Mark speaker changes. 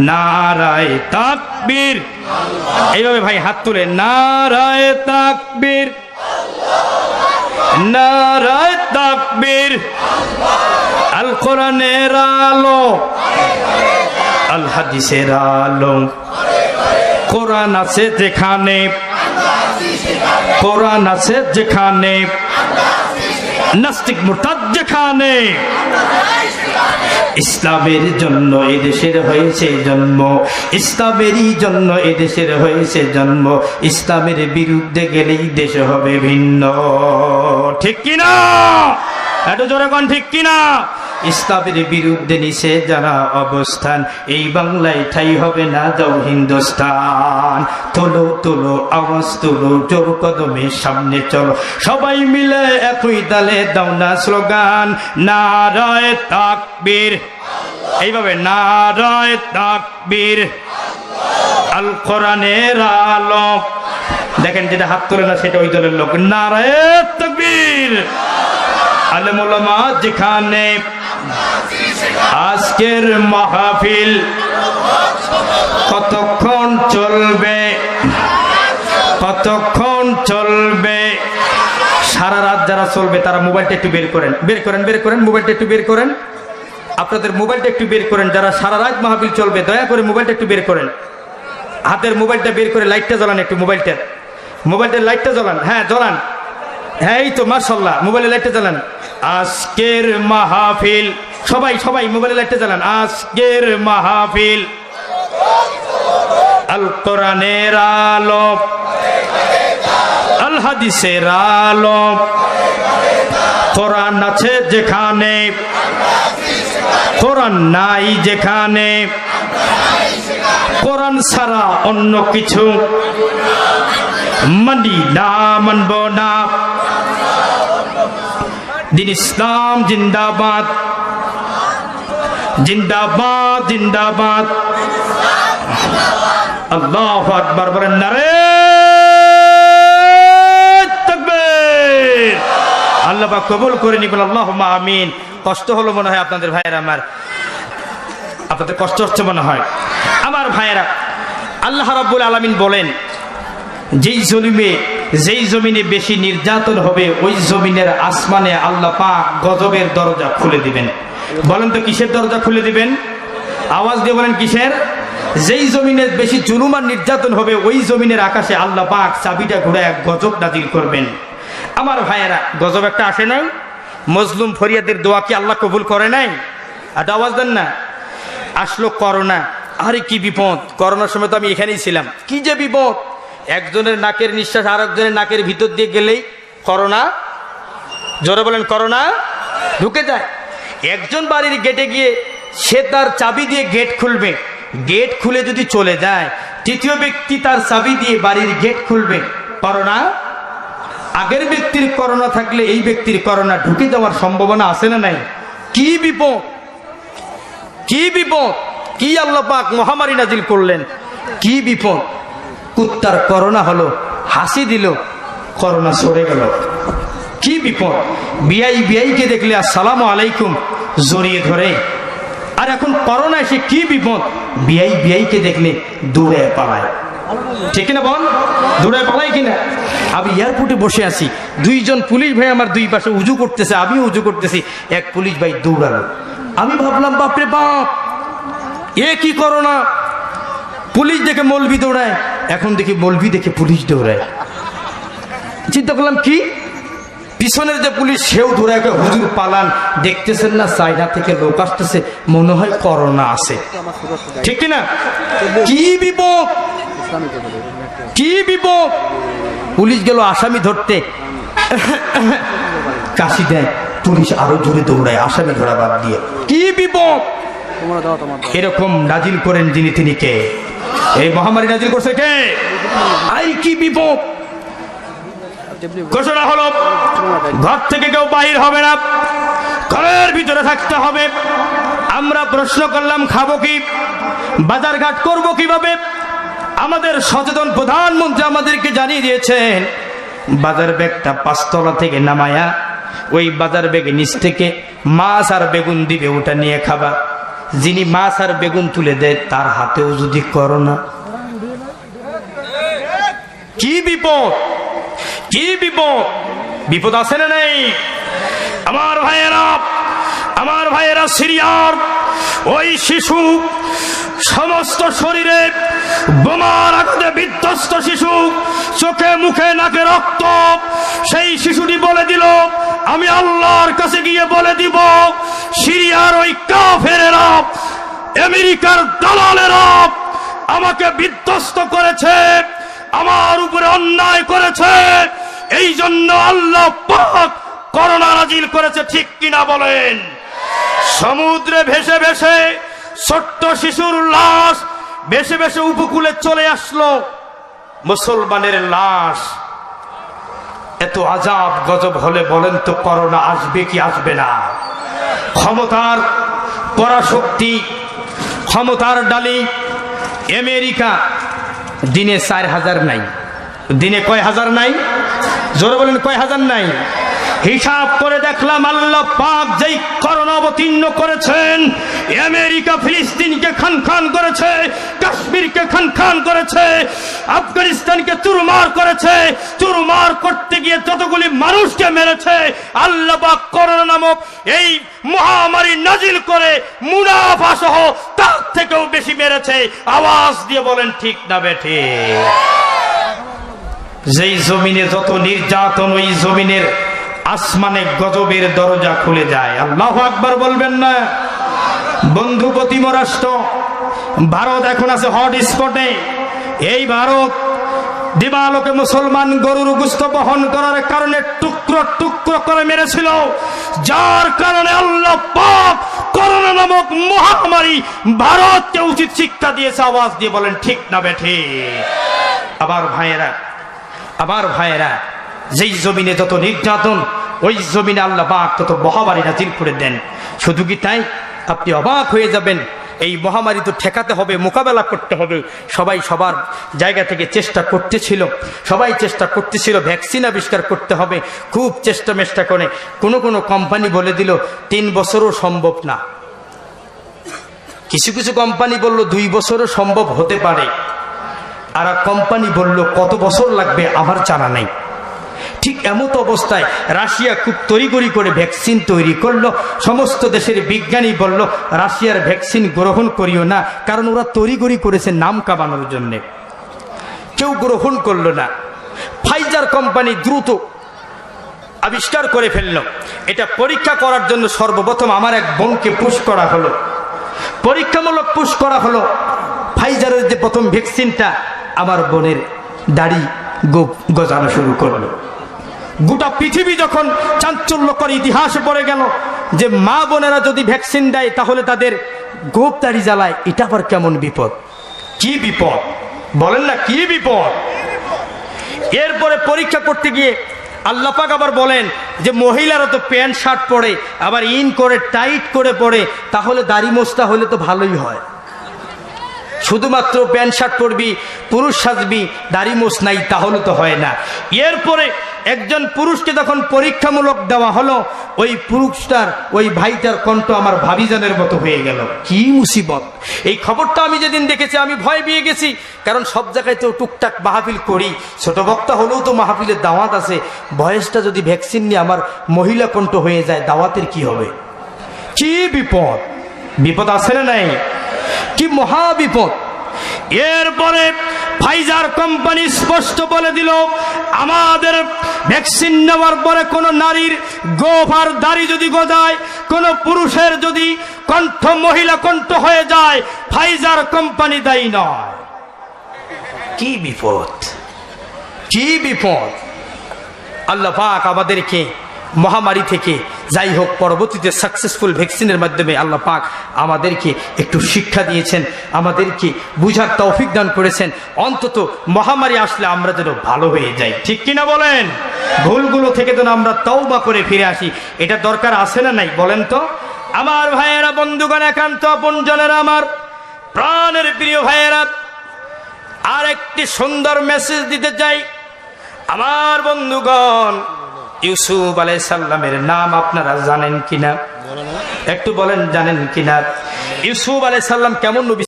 Speaker 1: নারায়ে তাকবীর। এইভাবে ভাই হাত তুলে নারায়ে তাকবীর, নারায়ে তাকবীর। আল কোরআনের আলো, আল হাদিসের আলো, কোরআন আছে যেখানে, কোরআন আছে যেখানে, নাস্তিক মুরতাদ যেখানে। ইসলামের জন্য এদেশের হয়েছে জন্ম, ইসলামেরই জন্য এদেশের হয়েছে জন্ম। ইসলামের বিরুদ্ধে গেলেই দেশ হবে ভিন্ন। ঠিক কিনা? এত জোরে কোন ঠিক কিনা? ইসলামের বিরুদ্ধে নিষে যারা অবস্থান, এই বাংলায় ঠাই হবে না, যাও হিন্দুস্তান। তোলো তোলো আওয়াজ তোলো, জোর কদমে সামনে চলো, সবাই মিলে একই তালে দাও না স্লোগান, নারায়ে তাকবীর। এইভাবে নারায়ে তাকবীর। আল কোরআনের আলো। দেখেন যেটা হাত তোলে না সেটা ওই দলের লোক। নারায়ে তাকবীর। আলেম ওলামা যেখানে, আজকের মাহফিল কতক্ষণ চলবে, কতক্ষণ চলবে? সারা রাত যারা চলবে তারা মোবাইলটা একটু বের করেন, বের করেন, বের করেন, মোবাইলটা একটু বের করেন, আপনাদের মোবাইলটা একটু বের করেন। যারা সারা রাত মাহফিল চলবে দয়া করে মোবাইলটা একটু বের করেন, হাতের মোবাইলটা বের করে লাইটটা জ্বালান, একটু মোবাইলটার লাইটটা জ্বালান। হ্যাঁ জ্বালান, হ্যাঁ এই তো মাশাআল্লাহ, মোবাইলের লাইটটা জ্বালান। আজকের মাহফিল, সবাই সবাই মোবাইলের লাইটটা জ্বালান। আজকের মাহফিল আল কোরআনের আলো, আল হাদিসের আলো, কোরআন আছে যেখানে, কোরআন নাই যেখানে, কোরআন ছাড়া অন্য কিছু মানি না, মানব না। দিন ইসলাম জিন্দাবাদ, জিন্দাবাদ, জিন্দাবাদ। আল্লাহু আকবার বলেন, নারে তাকবীর। আল্লাহ পাক কবুল করে নিন, আল্লাহুম্মা আমিন। কষ্ট হলো মনে হয় আপনাদের ভাইয়েরা, আমার আপনাদের কষ্ট হচ্ছে মনে হয় আমার ভাইয়েরা। আল্লাহ রাব্বুল আলামিন বলেন, যেই জমিনে বেশি নির্যাতন হবে ওই জমিনের আসমানে আল্লাহ পাক গজবের দরজা খুলে দিবেন। বলেন তো কিসের দরজা খুলে দিবেন? আওয়াজ দিয়ে বলেন কিসের? যেই জমিনে বেশি জুলুম আর নির্যাতন হবে ওই জমিনের আকাশে আল্লাহ পাক চাবিটা ঘুরে এক গজব নাজিল করবেন। আমার ভাইয়েরা, গজব একটা আসে নাই? মজলুম ফরিয়াদের দোয়া কি আল্লাহ কবুল করে নাই? আর আওয়াজ দেন না। আসলো করোনা, আরে কি বিপদ! করোনার সময় তো আমি এখানেই ছিলাম। কি যে বিপদ! একজনের নাকের নিঃশ্বাস আর একজনের নাকের ভিতর দিয়ে গেলেই করোনা, জোরে বলেন করোনা, ঢুকে যায়। একজন বাড়ির গেটে গিয়ে সে তার চাবি দিয়ে গেট খুলবে, গেট খুলে যদি চলে যায়, তৃতীয় ব্যক্তি তার চাবি দিয়ে বাড়ির গেট খুলবে, করোনা। আগের ব্যক্তির করোনা থাকলে এই ব্যক্তির করোনা ঢুকে যাওয়ার সম্ভাবনা আছে না নাই? কি বিপদ, কি বিপদ! কি আল্লাহ পাক মহামারী নাজিল করলেন, কি বিপদ! কুত্তার করোনা হলো, হাসি দিল, করোনা সরে গেল। কি বিপদ! বিআইকে দেখলে আসসালামু আলাইকুম জড়িয়ে ধরে। আর এখন করোনা এসে কি বিপদ! বিআইকে দেখলে দূরে পালায়। ঠিক কিনা বল? দূরে পালাই কিনা? আমি এয়ারপোর্টে বসে আছি, দুইজন পুলিশ ভাই আমার দুই পাশে উজু করতেছে, আমিও উজু করতেছি। এক পুলিশ ভাই দৌড়ালো, আমি ভাবলাম বাপরে বাপ, এ কি করোনা! পুলিশ দেখে মৌলবি দৌড়ায়, এখন দেখি মৌলবি দেখে পুলিশ দৌড়ায়। চিন্তা করলাম কি, পিছনের যে পুলিশ সেও দৌড়ায়, হুজুর পালান, দেখতেছেন না চায়না থেকে লোক আসতেছে, মনে হয় করোনা আছে। ঠিক কিনা? কি বিপদ, কি বিপদ! পুলিশ গেল আসামি ধরতে, কাশি দেয়, পুলিশ আরো জোরে দৌড়ায় আসামি ধরা বাদ দিয়ে। কি বিপদ! এরকম নাজিল করেন যিনি, তিনি কে? এই মহামারী নাজিল করছে কে? আই কি বিপদ! ঘোষণা হলো, ঘর থেকে কেউ বাহির হবে না, ঘরের ভিতরে থাকতে হবে। আমরা প্রশ্ন করলাম, খাবো কি, বাজার ঘাট করবো কিভাবে? আমাদের সচেতন প্রধানমন্ত্রী আমাদেরকে জানিয়ে দিয়েছেন, বাজার ব্যাগটা 5 তলা থেকে নামায়া ওই বাজার ব্যাগে নিচ থেকে মাছ আর বেগুন দিবে, ওটা নিয়ে খাবা। যিনি মাছ আর বেগুন তুলে দেয় তার হাতেও যদি করোনা, কি বিপদ, কি বিপদ, বিপদ আছে না নেই? আমার ভাইয়েরা সিরিয়ার ওই শিশু, সমস্ত শরীরে বোমার আঘাতে বিধ্বস্ত শিশু, চোখে মুখে নাকে রক্ত, সেই শিশুটি বলে দিল আমি আল্লাহর কাছে গিয়ে বলে দিব সিরিয়ার ওই কাফেরেরা, আমেরিকার দালালেরা আমাকে বিধ্বস্ত করেছে, আমার উপরে অন্যায় করেছে, এই জন্য আল্লাহ পাক করোনা নাজিল করেছে। ঠিক কিনা বলেন? সমুদ্রে ভেসে ভেসে ছোট্ট শিশুর লাশ ভেসে ভেসে উপকূলে চলে আসলো, মুসলমানের লাশ। এত আজাব গজব হলে বলেন তো করোনা আসবে কি আসবে না? ক্ষমতার পরাশক্তি, ক্ষমতার ডালি আমেরিকা দিনে 4000 নাই, দিনে কয় হাজার নাই? জোরে বলেন কয় হাজার নাই? হিসাব করে দেখলাম আল্লাহ পাক যেই করোনা অবতীর্ণ করেছেন, আমেরিকা ফিলিস্তিনকে খান খান করেছে, কাশ্মীরকে খান খান করেছে, আফগানিস্তানকে চুরমার করেছে, চুরমার করতে গিয়ে যতগুলি মানুষকে মেরেছে, আল্লাহ পাক করোনা নামক এই মহামারী নাজিল করে মুনাফা সহ তার থেকেও বেশি মেরেছে। আওয়াজ দিয়ে বলেন ঠিক না বেঠে? যেই জমিনে যত নির্যাতন, ওই জমিনের আসমানে গজবের দরজা খুলে যায়। আল্লাহু আকবার বলবেন না? বন্ধু প্রতিম রাষ্ট্র ভারত এখন আছে হট স্পটে। এই ভারত দিবালোকে মুসলমান গরুর গোশত বহন করার কারণে টুকরো টুকরো করে মেরেছিল, যার কারণে আল্লাহ পাক করোনা নামক মহামারী ভারতকে উচিত শিক্ষা দিয়েছে। আওয়াজ দিয়ে বলেন ঠিক না বেঠে? আবার ভাইয়েরা যেই জমিনে যত নির্যাতন, ওই জমিনে আল্লাহ পাক তত মহামারী নাজিল করে দেন। শুধু কি তাই? আপনি অবাক হয়ে যাবেন। এই মহামারী তো ঠেকাতে হবে, মোকাবেলা করতে হবে। সবাই সবার জায়গা থেকে চেষ্টা করতেছিল, ভ্যাকসিন আবিষ্কার করতে হবে। খুব চেষ্টা করে কোনো কোম্পানি বলে দিল 3 বছরও সম্ভব না, কিছু কোম্পানি বলল 2 বছরও সম্ভব হতে পারে, আর কোম্পানি বলল কত বছর লাগবে আমার জানা নাই। ঠিক এমত অবস্থায় রাশিয়া খুব তড়িঘড়ি করে ভ্যাকসিন তৈরি করলো। সমস্ত দেশের বিজ্ঞানী বলল রাশিয়ার ভ্যাকসিন গ্রহণ করিও না, কারণ ওরা তড়িঘড়ি করেছে নাম কামানোর জন্য। কেউ গ্রহণ করলো না। ফাইজার কোম্পানি দ্রুত আবিষ্কার করে ফেলল। এটা পরীক্ষা করার জন্য সর্বপ্রথম আমার এক বোনকে পুশ করা হলো, পরীক্ষামূলক পুশ করা হলো। ফাইজারের যে প্রথম ভ্যাকসিনটা, আমার বোনের দাড়ি গজানো শুরু করলো। গোটা পৃথিবী যখন চাঞ্চল্যকর ইতিহাসে পড়ে গেল যে মা বোনেরা যদি ভ্যাকসিন দেয় তাহলে তাদের গোপ দাড়ি জ্বালায়, এটা আবার কেমন বিপদ? কি বিপদ বলেন না? কি বিপদ? এরপরে পরীক্ষা করতে গিয়ে আল্লাহ পাক আবার বলেন যে মহিলারা তো প্যান্ট শার্ট পরে, আবার ইন করে টাইট করে পরে, তাহলে দাড়ি মোছটা হলে তো ভালোই হয়। শুধুমাত্র প্যান্ট শার্ট পরবি, পুরুষ সাজবি, দাড়ি মোছ নাই, তাহলে তো হয় না। এরপরে একজন পুরুষকে যখন পরীক্ষামূলক দেওয়া হলো, ওই পুরুষটার, ওই ভাইটার কণ্ঠ আমার ভাবিজানের মতো হয়ে গেল। কি মুসিবত! এই খবরটা আমি যেদিন দেখেছি আমি ভয় পেয়ে গেছি, কারণ সব জায়গায় তো টুকটাক মাহফিল করি, ছোট বক্তা হলেও তো মাহফিলের দাওয়াত আছে। বয়সটা যদি ভ্যাকসিন নিয়ে আমার মহিলা কণ্ঠ হয়ে যায়, দাওয়াতের কি হবে? কি বিপদ! বিপদ আছে না নাই? কি মহা বিপদ! এরপরে ফাইজার কোম্পানি স্পষ্ট বলে দিল আমাদের ভ্যাকসিন নেওয়ার পরে কোন নারীর গোফ আর দাড়ি যদি গজায়, কোন পুরুষের যদি কণ্ঠ মহিলা কণ্ঠ হয়ে যায়, ফাইজার কোম্পানি দায়ী নয়। কি বিপদ! কি বিপদ! আল্লাহ পাক আমাদেরকে মহামারী থেকে যাই হোক পরবর্তীতে সাকসেসফুল ভ্যাকসিনের মাধ্যমে আল্লাহ পাক আমাদেরকে একটু শিক্ষা দিয়েছেন, আমাদেরকে বুঝার তৌফিক দান করেছেন। অন্তত মহামারী আসলে আমরা যেন ভালো হয়ে যাই। ঠিক কিনা বলেন? ভুলগুলো থেকে যেন আমরা তওবা করে ফিরে আসি, এটা দরকার আছে না নাই বলেন তো? আমার ভাইয়েরা, বন্ধুগণ, একান্ত আপনজনেরা, আমার প্রাণের প্রিয় ভাইয়েরা, আর একটি সুন্দর মেসেজ দিতে চাই। আমার বন্ধুগণ, ইউসুফ আলাইহিস সালামের নাম আপনারা জানেন কিনা? একটু বলেন জানেন কিনা ইউসুফ আলাইহিস সালাম কেমন নবী